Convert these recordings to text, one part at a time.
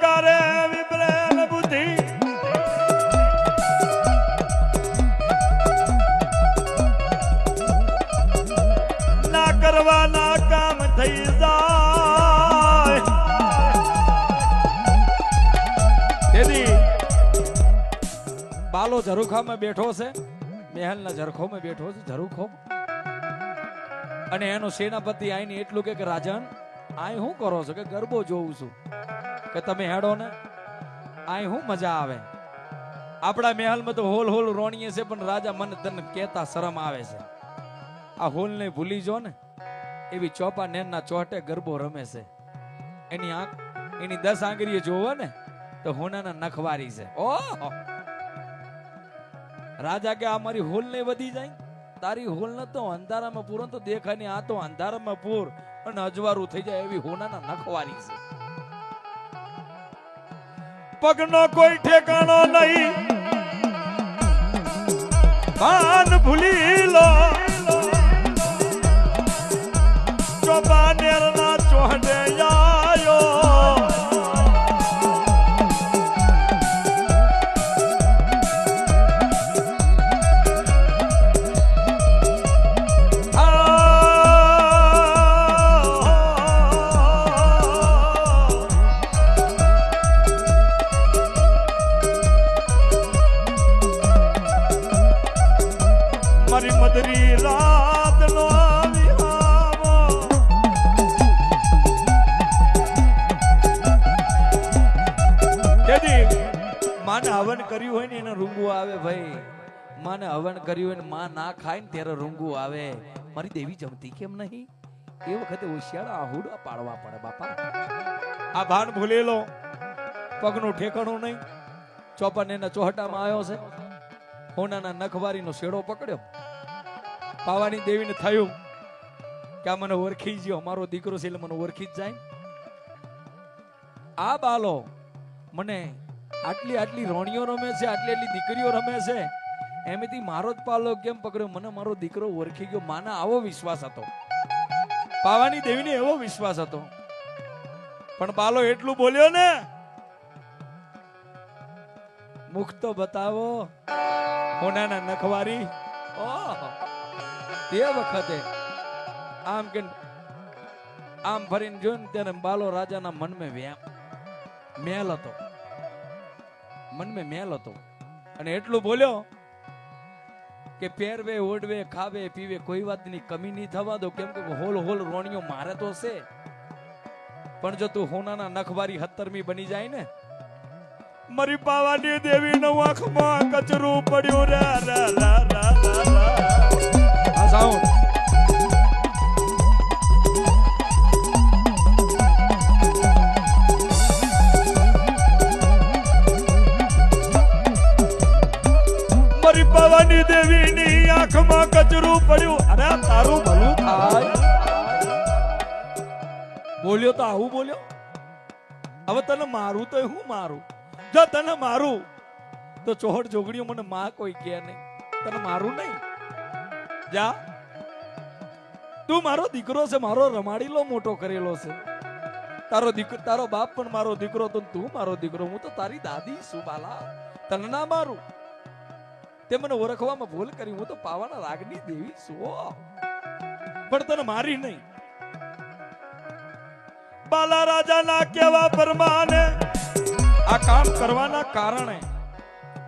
કરે વિબ્રેલ બુદ્ધિ ના કરવાના કામ થઈ જાય તેથી બાલો ઝરૂખામાં બેઠો છે મહેલના ઝરખોમાં બેઠો છે ઝરૂખો અને એનો સેનાપતિ આઈને એટલું કે રાજન આય હું કરો છો કે ગરબો જોઉં છું કે તમે હેડો ને આય હું મજા આવે આપણા મહેલમાં તો હોલ હોલ રોણીએ છે પણ રાજા મને તને કહેતા શરમ આવે છે આ હોલ ને ભૂલી જો ને એવી ચોપા નેનના ચોટે ગરબો રમે છે એની આંખ એની 10 આંગળીએ જોવો ને તો હોનાના નખવારી છે ઓહ રાજા કે આ મારી હોલ ને વધી જાય તારી હોલ ન તો અંધારામાં પૂરો તો દેખાય ને આ તો અંધારામાં પૂર અને અજવારું થઈ જાય એવી હોનાના નખવારી છે પગનો કોઈ ઠેકાણો નહીં ભાન ભૂલી લો ચોપાનેરના ચોહડે આયો મારી મદરી રાત નો આવી આવો તેથી માને હવન કર્યું હોય ને એને રૂંગું આવે ભાઈ માને હવન કર્યું હોય ને માં ના ખાય ને ત્યારે રૂંગું આવે મારી દેવી જમતી કેમ નહીં એ વખતે હોશિયાર આહુડા પાડવા પડે બાપા આ ભાન ભૂલેલો પગનું ઠેકાણું નહીં ચોપન એના ચોહટામાં આવ્યો છે હોનાના નખવારીનો શેડો પકડ્યો પાવાની દેવીને થયું કે આ મને ઓળખી ગયો મારો દીકરો છે એટલે મને ઓળખી જ જાય આ બાલો મને આટલી આટલી રોણીઓ રમે છે આટલી આટલી દીકરીઓ રમે છે એમેથી મારો જ પાલો કેમ પકડ્યો મને મારો દીકરો ઓળખી ગયો માના આવો વિશ્વાસ હતો પાવાની દેવીને એવો વિશ્વાસ હતો પણ બાલો એટલું બોલ્યો ને મુખ તો બતાવો હોનાના નખવારી તે વખતે આમ કે આમ ફરીને જોઈને ત્યારે બાલો રાજાના મનમાં મેલ હતો મનમાં મેલ હતો અને એટલું બોલ્યો કે પહેરવે ઓઢવે ખાવે પીવે કોઈ વાતની કમી નહીં થવા દો કેમ કે હોલ હોલ રોણીઓ મારે તો છે પણ જો તું હોનાના નખવારી 17મી બની જાય ને મારી પાવાની દેવી નો આંખમાં કચરું પડ્યું રે રે રે રે આ સાઉન્ડ મારી પાવાની દેવી ની આંખમાં કચરું પડ્યું અરે તારું ભલું થાય બોલ્યો તો આવું બોલ્યો હવે તને મારું તો હું મારું જો તને મારું તો ચોહડ જોગડીઓ મને માં કોઈ કે નહીં તને મારું નહીં જા તું મારો દીકરો છે મારો રમાડીલો મોટો કરેલો છે તારો દીકરો તારો બાપ પણ મારો દીકરો તો તું મારો દીકરો હું તો તારી દાદી છું બાલા તને ના મારું તે મને ઓળખવામાં ભૂલ કરી હું તો પાવાના રાગની દેવી છું પણ તને મારી નહીં બાલા રાજાના કેવા પરમાને આ કામ કરવાના કારણે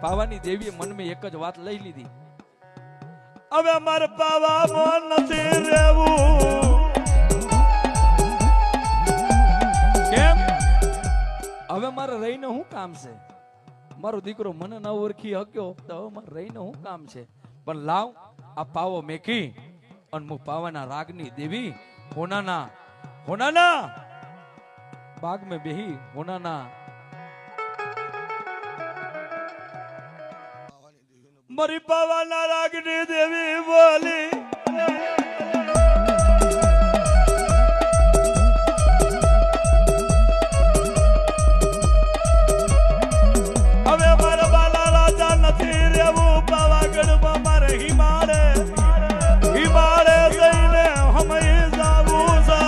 પાવાની દેવીએ મનમાં એક જ વાત લઈ લીધી હવે મારે પાવામાં નથી રહેવું કેમ હવે મારે રહીને શું કામ છે મારો દીકરો મને ન ઓળખી હક્યો તો હવે મારે રહીને શું કામ છે પણ લાવ આ પાવો મેકી અને હું પાવાના રાગની દેવી હોનાના बाग में बेही होना मरी पावाना रागनी देवी बोली હવે મારા બાલા રાજા નથી રેવું પાવાગઢમાં મારે હિમાળે જઈને હમઈ જાવું છે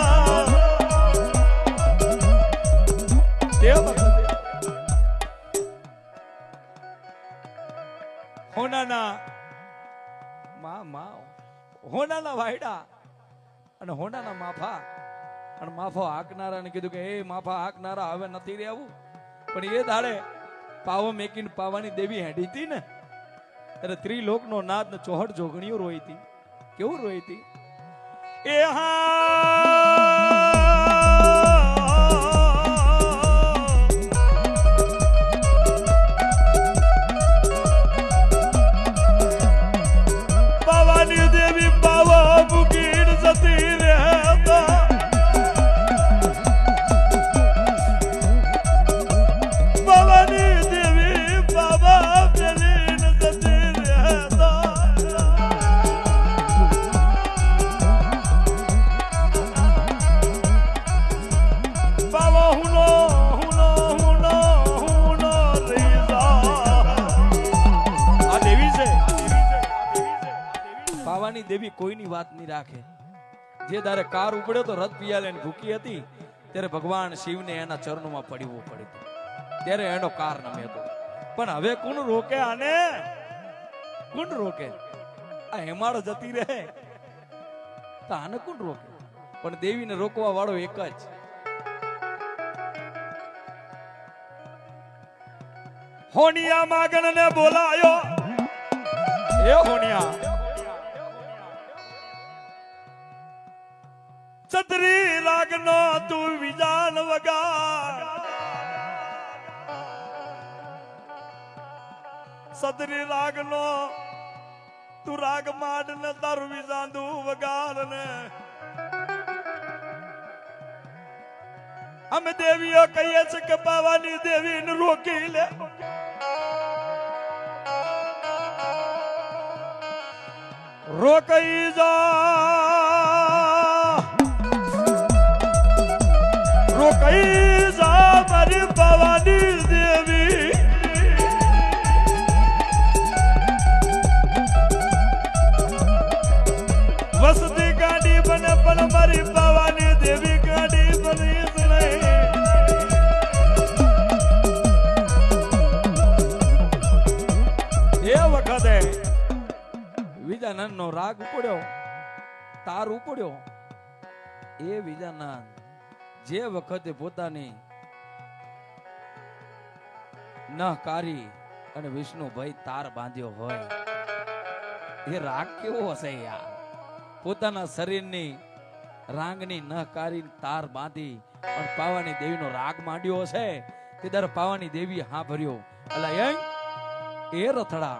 તે વખતે હોનાના વાયડા અને હોનાના માફા અને માફો હાકનારાને કીધું કે એ માફા હાકનારા હવે નથી રહેવું. પણ એ દાડે પાવો મેકીને પાવાની દેવી હેડી હતી ને ત્યારે ત્રિલોકનો નાદ ને ચોહડ જોગણીઓ રોઈ હતી. કેવું રોઈ હતી? એ પાવાની દેવી પાવા મુકીન જતી રહેતા. પાવાની દેવી પાવા મેલીન જતી રહેતા. પાવા હુનો હુનો હુનો હુનો લઈ જા. આ દેવી છે. પાવાની દેવી કોઈની વાત નહીં રાખે. જે દારે કાર ઉપડ્યો તો રથ પિયાલે ભૂકી હતી ત્યારે ભગવાન શિવને એના ચરણોમાં પડવું પડ્યું ત્યારે એનો કાર નમે હતો. પણ હવે કોણ રોકે આને? કોણ રોકે? આ હેમાળ જતી રહે તો આને કોણ રોકે? પણ દેવીને રોકવા વાળો એક જ. હોનિયા માગણ ને બોલાયો. એ હોનિયા છત્રી રાગનો તું વિજાન વગાડ. છત્રી રાગનો તું રાગ માંડ ને તારું વિજાંદુ વગાડ ને. અમે દેવીઓ કહીએ છે કે પાવાની દેવીને રોકી લે. રોકાઈ જા, રોકાઈ જા મારી પાવાની દેવી. વસતી ગાડી બને પણ મારી પાવાની દેવી ગાડી બની જ નહીં. એ વખતે વિજાનંદ નો રાગ ઉપડ્યો, તાર ઉપડ્યો. એ વિજાનંદ જે વખતે પોતાની નહકારી અને વિષ્ણુભાઈ તાર બાંધ્યો હોય એ રાગ કેવો હશે યાર. પોતાના શરીરની રાંગની નહકારી તાર બાંધી અને પાવાની દેવીનો રાગ માંડ્યો હશે. તે દર પાવાની દેવી હા ભર્યો. અલા એ રથડા